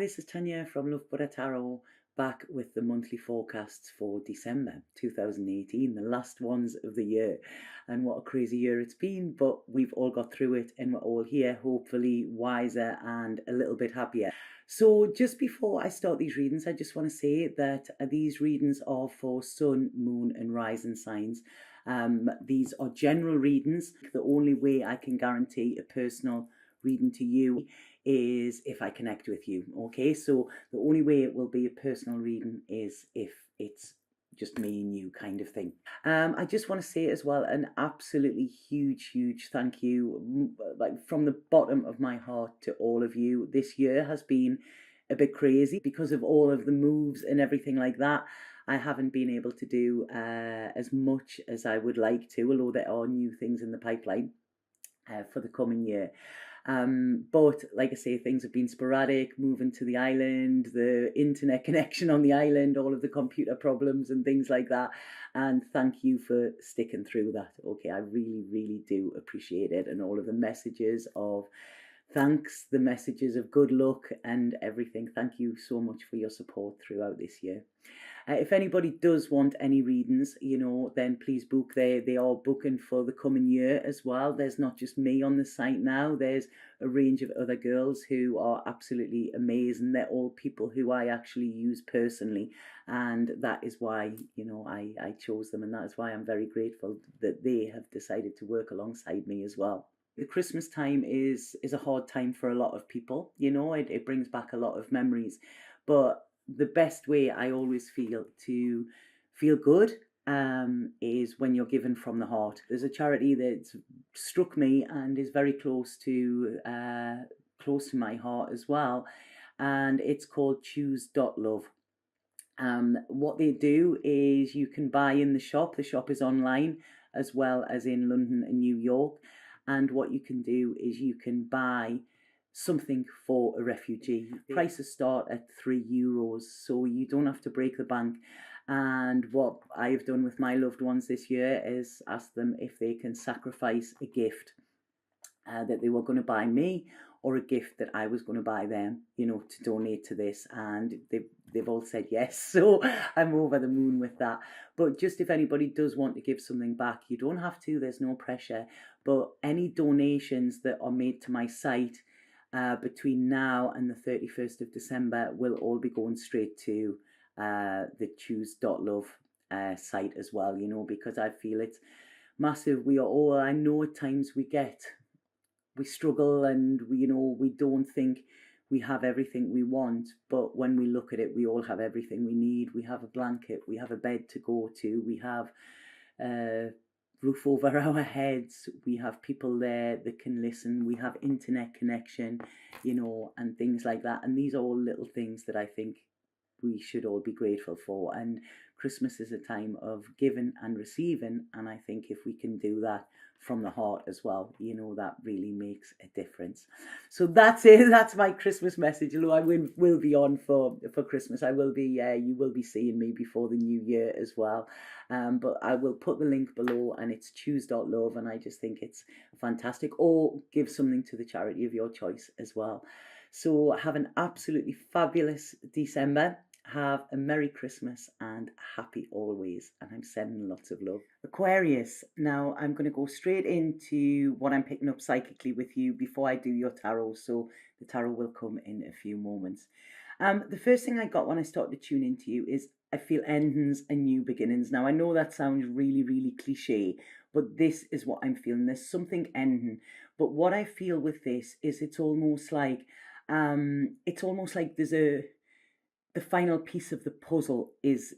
this is Tanya from Love Buddha Tarot, back with the monthly forecasts for December 2018, the last ones of the year. And what a crazy year it's been, but we've all got through it and we're all here, hopefully wiser and a little bit happier. So just before I start these readings, I just want to say that these readings are for sun, moon and rising signs. These are general readings. The only way I can guarantee a personal reading to you is if I connect with you. Okay, so the only way it will be a personal reading is if it's just me and you kind of thing. I just want to say as well an absolutely huge thank you, like from the bottom of my heart, to all of you. This year has been a bit crazy because of all of the moves and everything like that. I haven't been able to do as much as I would like to, although there are new things in the pipeline for the coming year. But like I say, things have been sporadic, moving to the island, the internet connection on the island, all of the computer problems and things like that. And thank you for sticking through that. Okay, I really do appreciate it. And all of the messages of thanks, the messages of good luck and everything. Thank you so much for your support throughout this year. If anybody does want any readings, then please book. They are booking for the coming year as well. There's not just me on the site now. There's a range of other girls who are absolutely amazing. They're all people who I actually use personally. And that is why, I chose them. And that is why I'm very grateful that they have decided to work alongside me as well. The Christmas time is a hard time for a lot of people. It brings back a lot of memories. But the best way I always feel to feel good is when you're given from the heart. There's a charity that's struck me and is very close to my heart as well, and it's called Choose.love. What they do is you can buy in the shop. The shop is online as well as in London and New York, and what you can do is you can buy something for a refugee. Prices start at €3, so you don't have to break the bank. And what I've done with my loved ones this year is ask them if they can sacrifice a gift that they were going to buy me, or a gift that I was going to buy them, to donate to this. And they've all said yes, so I'm over the moon with that. But just if anybody does want to give something back, you don't have to, there's no pressure. But any donations that are made to my site between now and the 31st of December will all be going straight to the Choose.love site as well, because I feel it's massive. We are all, I know at times we struggle and we don't think we have everything we want, but when we look at it, we all have everything we need. We have a blanket, we have a bed to go to, we have roof over our heads, we have people there that can listen, we have internet connection, and things like that. And these are all little things that I think we should all be grateful for. And Christmas is a time of giving and receiving, and I think if we can do that from the heart as well, that really makes a difference. So that's it. That's my Christmas message. Although I will be on for Christmas. I will be, you will be seeing me before the new year as well. But I will put the link below, and it's Choose.love, and I just think it's fantastic. Or give something to the charity of your choice as well. So have an absolutely fabulous December. Have a Merry Christmas and happy always. And I'm sending lots of love. Aquarius. Now I'm going to go straight into what I'm picking up psychically with you before I do your tarot. So the tarot will come in a few moments. The first thing I got when I started to tune into you is I feel endings and new beginnings. Now I know that sounds really cliche, but this is what I'm feeling. There's something ending. But what I feel with this is it's almost like there's the final piece of the puzzle is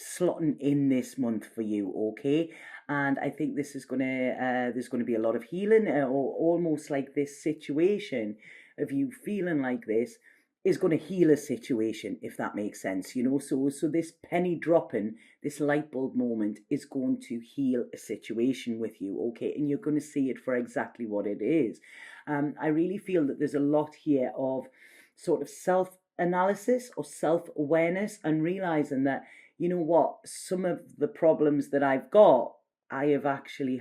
slotting in this month for you, okay? And I think this is there's gonna be a lot of healing, or almost like this situation of you feeling like this is going to heal a situation, if that makes sense, so this penny dropping, this light bulb moment is going to heal a situation with you, okay? And you're going to see it for exactly what it is. I really feel that there's a lot here of sort of self-analysis or self-awareness, and realizing that, some of the problems that I've got, I have actually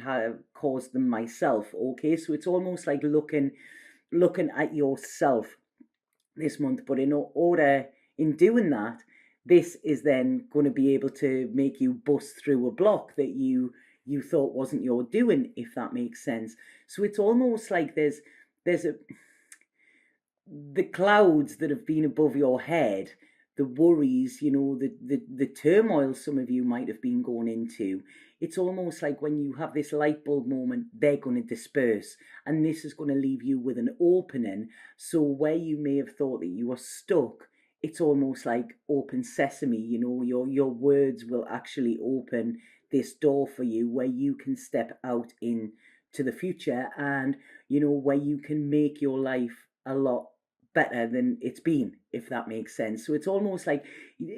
caused them myself, okay? So it's almost like looking at yourself this month, but in doing that, this is then going to be able to make you bust through a block that you thought wasn't your doing, if that makes sense. So it's almost like there's the clouds that have been above your head, the worries, the turmoil some of you might have been going into. It's almost like when you have this light bulb moment, they're going to disperse, and this is going to leave you with an opening. So where you may have thought that you were stuck, it's almost like open sesame. Your words will actually open this door for you where you can step out into the future, and where you can make your life a lot better than it's been, if that makes sense. So it's almost like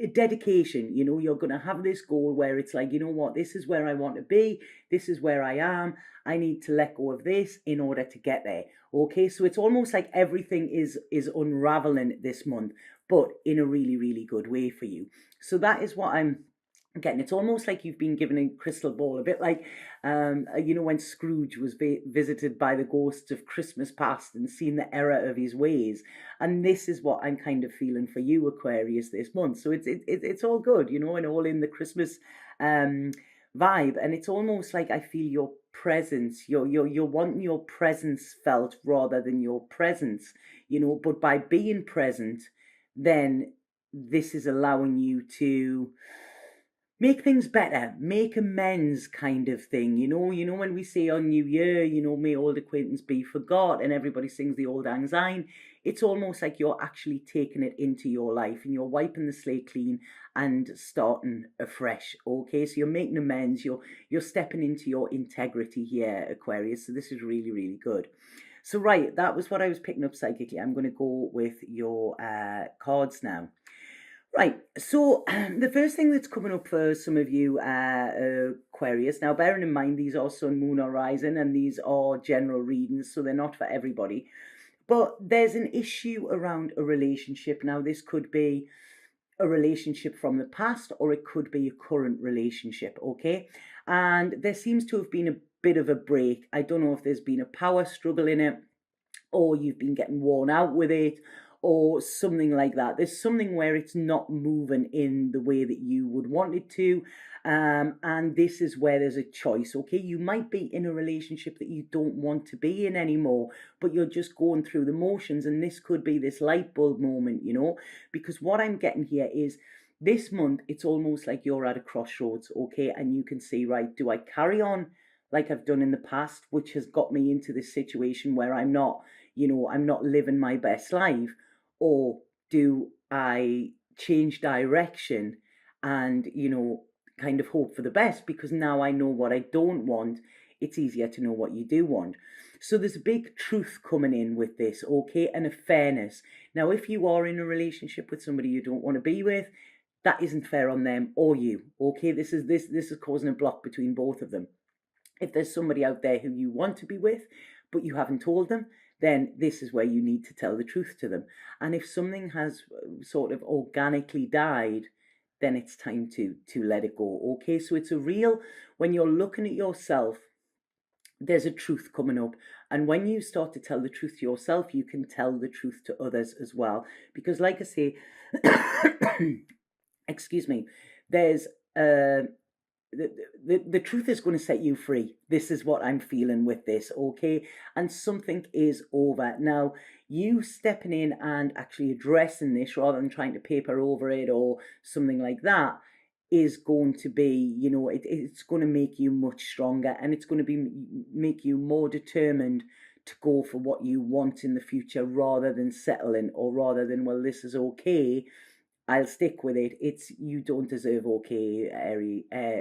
a dedication. You're going to have this goal where it's like, what, this is where I want to be, this is where I am, I need to let go of this in order to get there. Okay, so it's almost like everything is unraveling this month, but in a really, really good way for you. So that is what I'm getting. It's almost like you've been given a crystal ball, a bit like when Scrooge was visited by the ghosts of Christmas past and seen the error of his ways. And this is what I'm kind of feeling for you, Aquarius, this month. So it's all good, and all in the Christmas vibe. And it's almost like I feel your presence. You're wanting your presence felt rather than your presence, but by being present, then this is allowing you to make things better, make amends, kind of thing. When we say on New Year, may old acquaintance be forgot, and everybody sings the Old Lang Syne, it's almost like you're actually taking it into your life and you're wiping the slate clean and starting afresh. Okay, so you're making amends, you're stepping into your integrity here, Aquarius. So this is really, really good. So right, that was what I was picking up psychically. I'm going to go with your cards now. Right, so the first thing that's coming up for some of you Aquarius, now bearing in mind these are Sun, Moon, or Rising, and these are general readings, so they're not for everybody. But there's an issue around a relationship. Now, this could be a relationship from the past, or it could be a current relationship, okay? And there seems to have been a bit of a break. I don't know if there's been a power struggle in it, or you've been getting worn out with it, or something like that. There's something where it's not moving in the way that you would want it to. And this is where there's a choice, okay? You might be in a relationship that you don't want to be in anymore, but you're just going through the motions, and this could be this light bulb moment, because what I'm getting here is this month, it's almost like you're at a crossroads, okay? And you can see, right, do I carry on like I've done in the past, which has got me into this situation where I'm not living my best life? Or do I change direction and, kind of hope for the best? Because now I know what I don't want. It's easier to know what you do want. So there's a big truth coming in with this, okay, and a fairness. Now, if you are in a relationship with somebody you don't want to be with, that isn't fair on them or you, okay? This is causing a block between both of them. If there's somebody out there who you want to be with, but you haven't told them, then this is where you need to tell the truth to them. And if something has sort of organically died, then it's time to let it go. Okay, so it's a real, when you're looking at yourself, there's a truth coming up. And when you start to tell the truth to yourself, you can tell the truth to others as well. Because like I say, excuse me, there's the truth is going to set you free. This is what I'm feeling with this, okay? And something is over. Now, you stepping in and actually addressing this rather than trying to paper over it or something like that is going to be, it's going to make you much stronger, and it's going to make you more determined to go for what you want in the future rather than settling, or rather than, well, this is okay, I'll stick with it. It's, you don't deserve okay,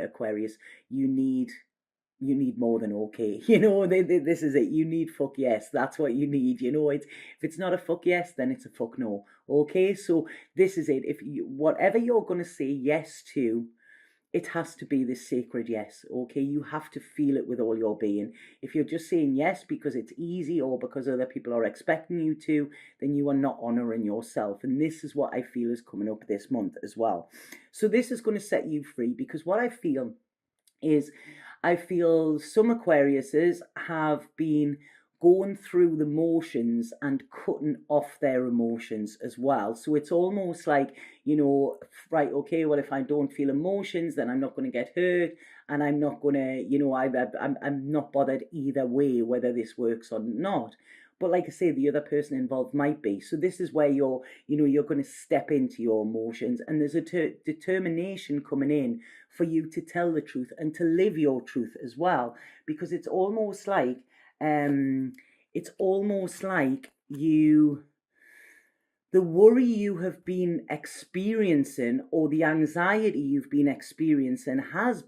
Aquarius. You need more than okay. This is it. You need fuck yes. That's what you need. If it's not a fuck yes, then it's a fuck no. Okay, so this is it. Whatever you're gonna say yes to, it has to be this sacred yes, okay? You have to feel it with all your being. If you're just saying yes because it's easy or because other people are expecting you to, then you are not honouring yourself. And this is what I feel is coming up this month as well. So this is going to set you free, because what I feel is, I feel some Aquariuses have been going through the motions and cutting off their emotions as well. So it's almost like, you know, right, okay, well, if I don't feel emotions, then I'm not going to get hurt, and I'm not going to, you know, I'm not bothered either way, whether this works or not. But like I say, the other person involved might be. So this is where you're, you know, you're going to step into your emotions, and there's a determination coming in for you to tell the truth and to live your truth as well, because it's almost like you, the worry you have been experiencing, or the anxiety you've been experiencing, has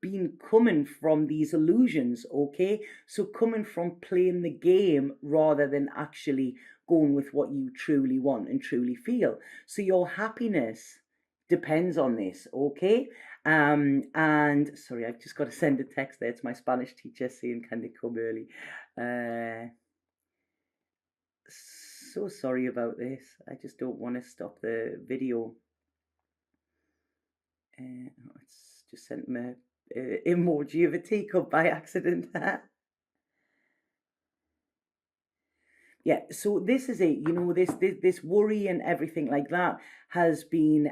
been coming from these illusions, okay? So coming from playing the game rather than actually going with what you truly want and truly feel. So your happiness depends on this, okay? And sorry, I've just got to send a text there to my Spanish teacher saying, can they come early? So sorry about this. I just don't want to stop the video. It's just sent me emoji of a teacup by accident. Yeah, so this is it, you know, this worry and everything like that has been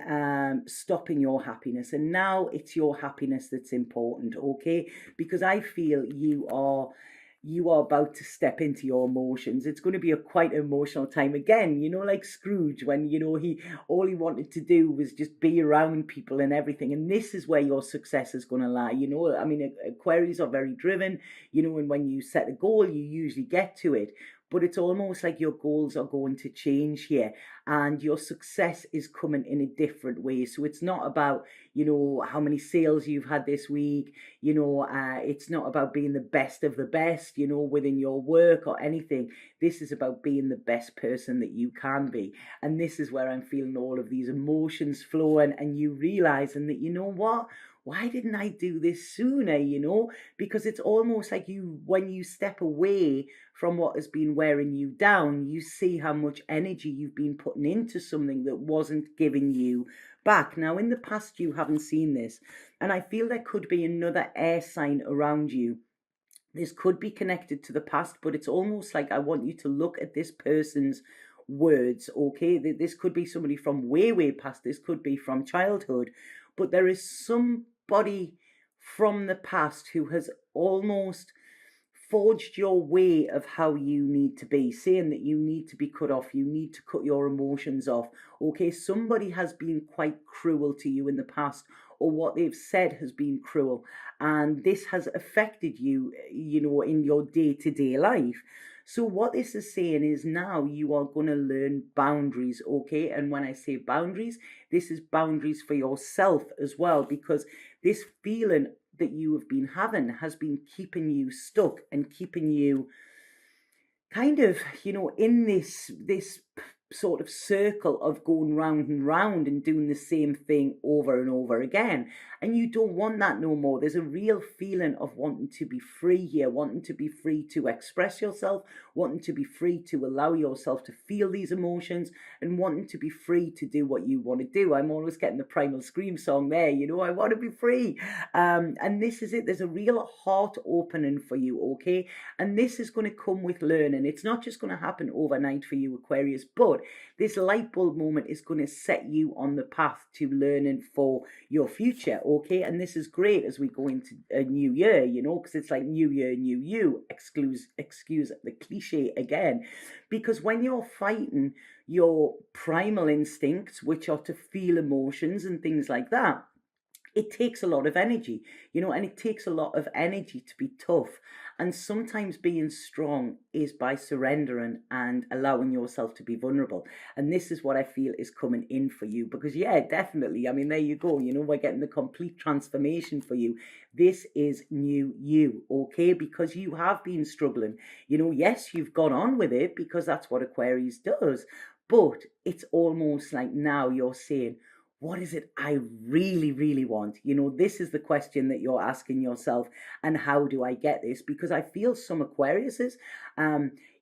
stopping your happiness, and now it's your happiness that's important, okay? Because I feel you are about to step into your emotions. It's going to be a quite emotional time again, you know, like Scrooge, when, you know, all he wanted to do was just be around people and everything. And this is where your success is going to lie, you know. I mean, Aquarius are very driven, you know, and when you set a goal, you usually get to it. But it's almost like your goals are going to change here, and your success is coming in a different way. So it's not about, you know, how many sales you've had this week, you know, it's not about being the best of the best, you know, within your work or anything. This is about being the best person that you can be. And this is where I'm feeling all of these emotions flowing, and you realizing that, you know what? Why didn't I do this sooner, you know? Because it's almost like when you step away from what has been wearing you down, you see how much energy you've been putting into something that wasn't giving you back. Now, in the past, you haven't seen this, and I feel there could be another air sign around you. This could be connected to the past, but it's almost like I want you to look at this person's words, okay? This could be somebody from way, way past. This could be from childhood, but there is somebody from the past who has almost forged your way of how you need to be, saying that you need to be cut off, you need to cut your emotions off, okay? Somebody has been quite cruel to you in the past, or what they've said has been cruel, and this has affected you, you know, in your day-to-day life. So what this is saying is now you are going to learn boundaries, okay? And when I say boundaries, this is boundaries for yourself as well, because this feeling that you have been having has been keeping you stuck and keeping you kind of, you know, in this sort of circle of going round and round and doing the same thing over and over again. And you don't want that no more. There's a real feeling of wanting to be free here, wanting to be free to express yourself, wanting to be free to allow yourself to feel these emotions, and wanting to be free to do what you want to do. I'm always getting the Primal Scream song there, you know, I want to be free. And this is it. There's a real heart opening for you, okay? And this is going to come with learning. It's not just going to happen overnight for you, Aquarius, but this light bulb moment is going to set you on the path to learning for your future, okay? And this is great as we go into a new year, you know, because it's like new year, new you, excuse the cliche again. Because when you're fighting your primal instincts, which are to feel emotions and things like that, it takes a lot of energy, you know, and it takes a lot of energy to be tough. And sometimes being strong is by surrendering and allowing yourself to be vulnerable. And this is what I feel is coming in for you, because yeah, definitely. I mean, there you go. You know, we're getting the complete transformation for you. This is new you, okay? Because you have been struggling. You know, yes, you've gone on with it because that's what Aquarius does. But it's almost like now you're saying, what is it I really, really want? You know, this is the question that you're asking yourself. And how do I get this? Because I feel some Aquariuses,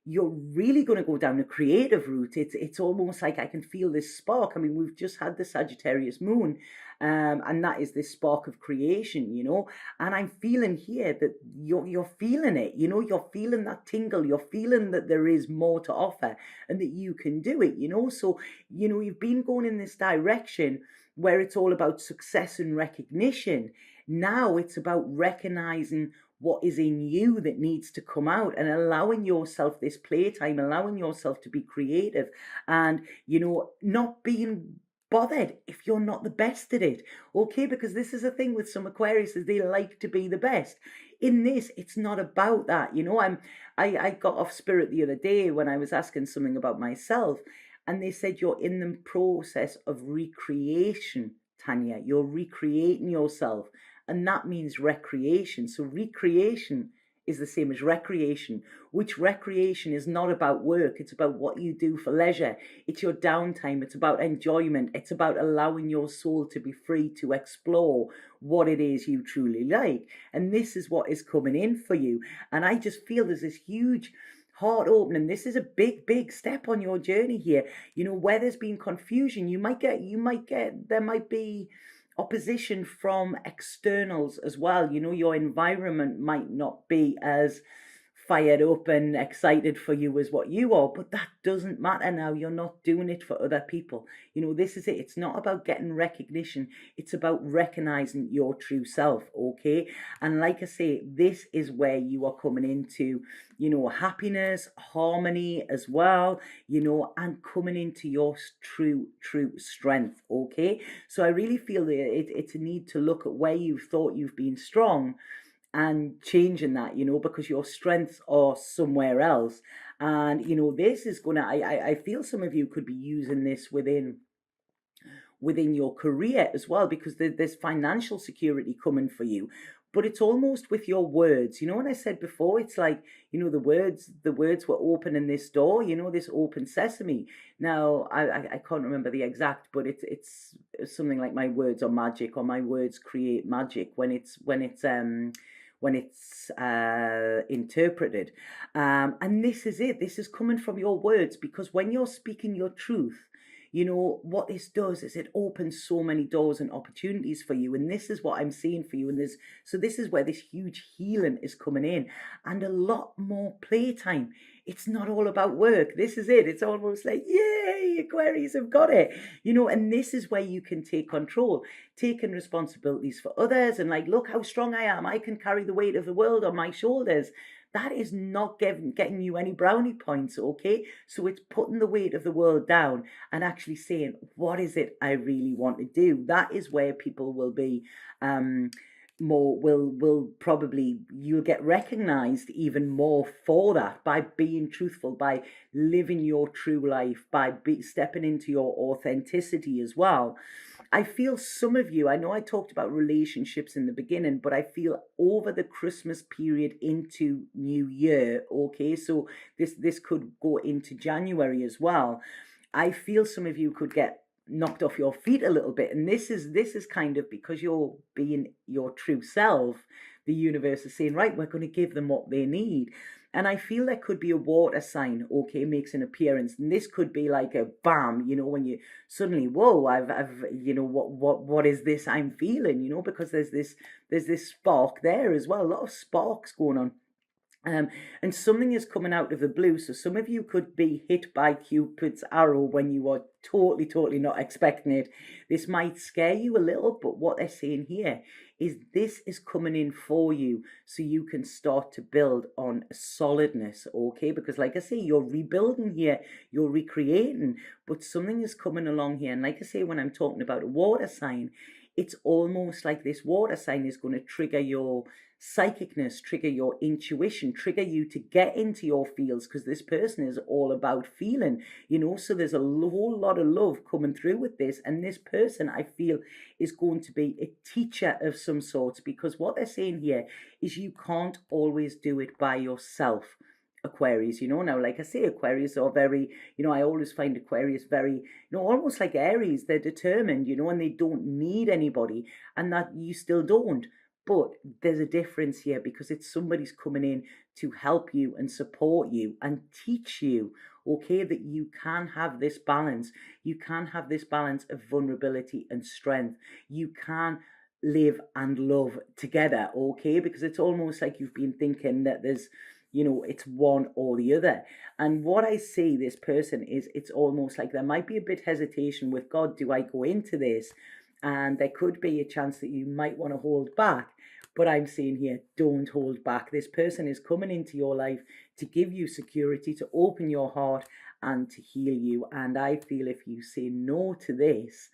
you're really going to go down a creative route. It's almost like I can feel this spark. I mean, we've just had the Sagittarius moon, and that is this spark of creation, you know. And I'm feeling here that you're feeling it, you know. You're feeling that tingle. You're feeling that there is more to offer, and that you can do it, you know. So, you know, you've been going in this direction where it's all about success and recognition. Now it's about recognizing what is in you that needs to come out, and allowing yourself this playtime, allowing yourself to be creative, and, you know, not being bothered if you're not the best at it. Okay, because this is a thing with some Aquariuses, they like to be the best. In this, it's not about that, you know. I got off spirit the other day when I was asking something about myself, and they said you're in the process of recreation, Tanya. You're recreating yourself, and that means recreation. So recreation is the same as recreation, which recreation is not about work. It's about what you do for leisure. It's your downtime. It's about enjoyment. It's about allowing your soul to be free to explore what it is you truly like. And this is what is coming in for you. And I just feel there's this huge heart opening. This is a big step on your journey here. You know, where there's been confusion, there might be opposition from externals as well. You know, your environment might not be as fired up and excited for you as what you are, but that doesn't matter now. You're not doing it for other people. You know, this is it. It's not about getting recognition. It's about recognizing your true self, okay? And like I say, this is where you are coming into, you know, happiness, harmony as well, you know, and coming into your true strength, okay? So I really feel that it's a need to look at where you've thought you've been strong, and changing that, you know, because your strengths are somewhere else. And, you know, this is gonna, I feel some of you could be using this within your career as well, because there's financial security coming for you. But it's almost with your words, you know. What I said before, it's like, you know, the words were opening this door, you know, this open sesame. Now I can't remember the exact, but it's something like my words are magic, or my words create magic when it's interpreted. And this is it. This is coming from your words, because when you're speaking your truth, you know, what this does is it opens so many doors and opportunities for you. And this is what I'm seeing for you. And this is where this huge healing is coming in, and a lot more playtime. It's not all about work. This is it. It's almost like, yay, Aquarius have got it, you know. And this is where you can take control, taking responsibilities for others, and like, look how strong I am. I can carry the weight of the world on my shoulders. That is not getting you any brownie points, okay? So it's putting the weight of the world down and actually saying, what is it I really want to do? That is where people will be more, will probably, you'll get recognized even more for that, by being truthful, by living your true life, by stepping into your authenticity as well. I feel some of you, I know I talked about relationships in the beginning, but I feel over the Christmas period into New Year, okay, so this could go into January as well. I feel some of you could get knocked off your feet a little bit, and this is kind of because you're being your true self. The universe is saying, right, we're going to give them what they need. And I feel there could be a water sign, okay, makes an appearance. And this could be like a bam, you know, when you suddenly, whoa, I've you know, what is this I'm feeling, you know, because there's this spark there as well, a lot of sparks going on. And something is coming out of the blue. So some of you could be hit by Cupid's arrow when you are totally not expecting it. This might scare you a little, but what they're saying here is this is coming in for you, so you can start to build on solidness, okay? Because like I say, you're rebuilding here, you're recreating, but something is coming along here. And like I say, when I'm talking about a water sign, it's almost like this water sign is going to trigger your psychicness, trigger your intuition, trigger you to get into your feels, because this person is all about feeling, you know. So there's a whole lot of love coming through with this, and this person, I feel, is going to be a teacher of some sort, because what they're saying here is you can't always do it by yourself, Aquarius, you know. Now, like I say, Aquarius are very, you know, I always find Aquarius very, you know, almost like Aries. They're determined, you know, and they don't need anybody, and that you still don't. But there's a difference here, because it's somebody's coming in to help you and support you and teach you, okay, that you can have this balance. You can have this balance of vulnerability and strength. You can live and love together, okay, because it's almost like you've been thinking that there's, it's one or the other. And what I see this person is, it's almost like there might be a bit hesitation with God. Do I go into this? And there could be a chance that you might want to hold back. But I'm saying here, don't hold back. This person is coming into your life to give you security, to open your heart and to heal you. And I feel if you say no to this,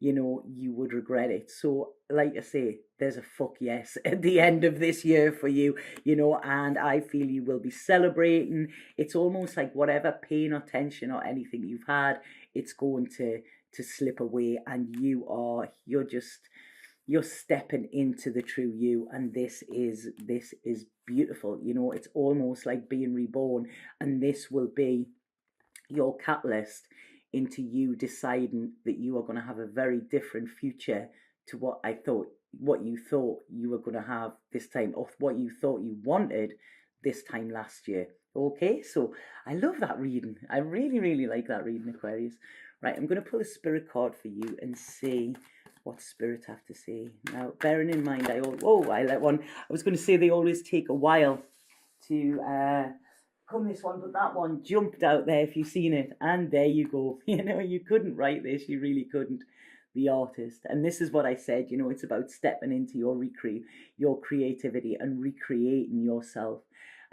you would regret it. So like I say, there's a fuck yes at the end of this year for you, and I feel you will be celebrating. It's almost like whatever pain or tension or anything you've had, it's going to slip away, and you're stepping into the true you. And this is beautiful. It's almost like being reborn, and this will be your catalyst into you deciding that you are going to have a very different future to what you thought you were going to have this time, or what you thought you wanted this time last year. Okay, so I love that reading. I really, really like that reading, Aquarius. Right, I'm going to pull a spirit card for you and see what spirit have to say. Now, bearing in mind, I was going to say they always take a while to come this one, but that one jumped out there if you've seen it, and there you go. You couldn't write this, you really couldn't. The artist. And this is what I said, it's about stepping into your creativity and recreating yourself.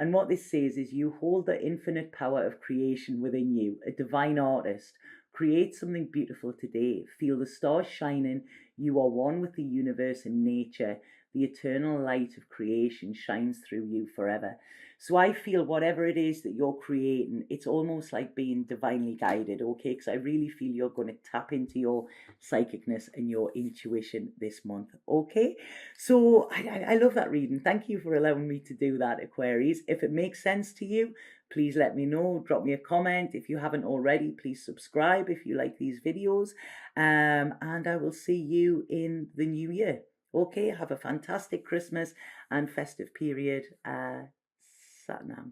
And what this says is, you hold the infinite power of creation within you, a divine artist. Create something beautiful today. Feel the stars shining. You are one with the universe and nature. The eternal light of creation shines through you forever. So I feel whatever it is that you're creating, it's almost like being divinely guided, okay? Because I really feel you're going to tap into your psychicness and your intuition this month, okay? So I love that reading. Thank you for allowing me to do that, Aquarius. If it makes sense to you, please let me know. Drop me a comment. If you haven't already, please subscribe if you like these videos. And I will see you in the new year. Okay, have a fantastic Christmas and festive period. Satnam.